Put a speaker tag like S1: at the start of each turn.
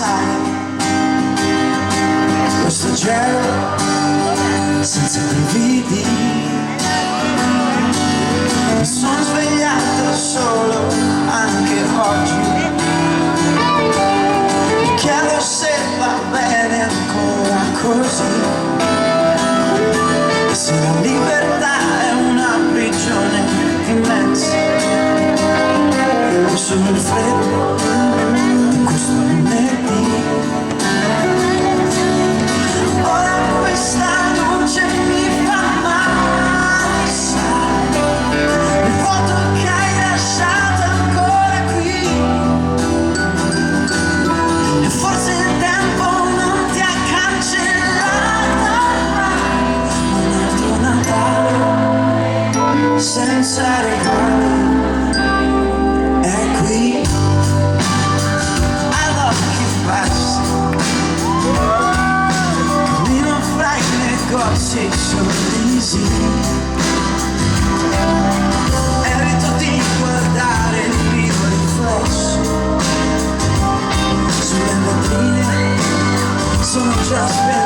S1: passare questo gelo senza brividi. Mi sono svegliato solo anche oggi. Mi chiedo se va bene ancora così, e se la libertà è una prigione immensa, o solo il freddo di questo lunedì. Ora questa luce mi fa male, sai, il vuoto che hai lasciato ancora qui, e forse il tempo non ti ha cancellato mai. Un altro Natale senza regali è qui, ad occhi bassi, cammino fra i negozi e i sorrisi, evito di guardare il mio riflesso sulle vetrine, sono già spento.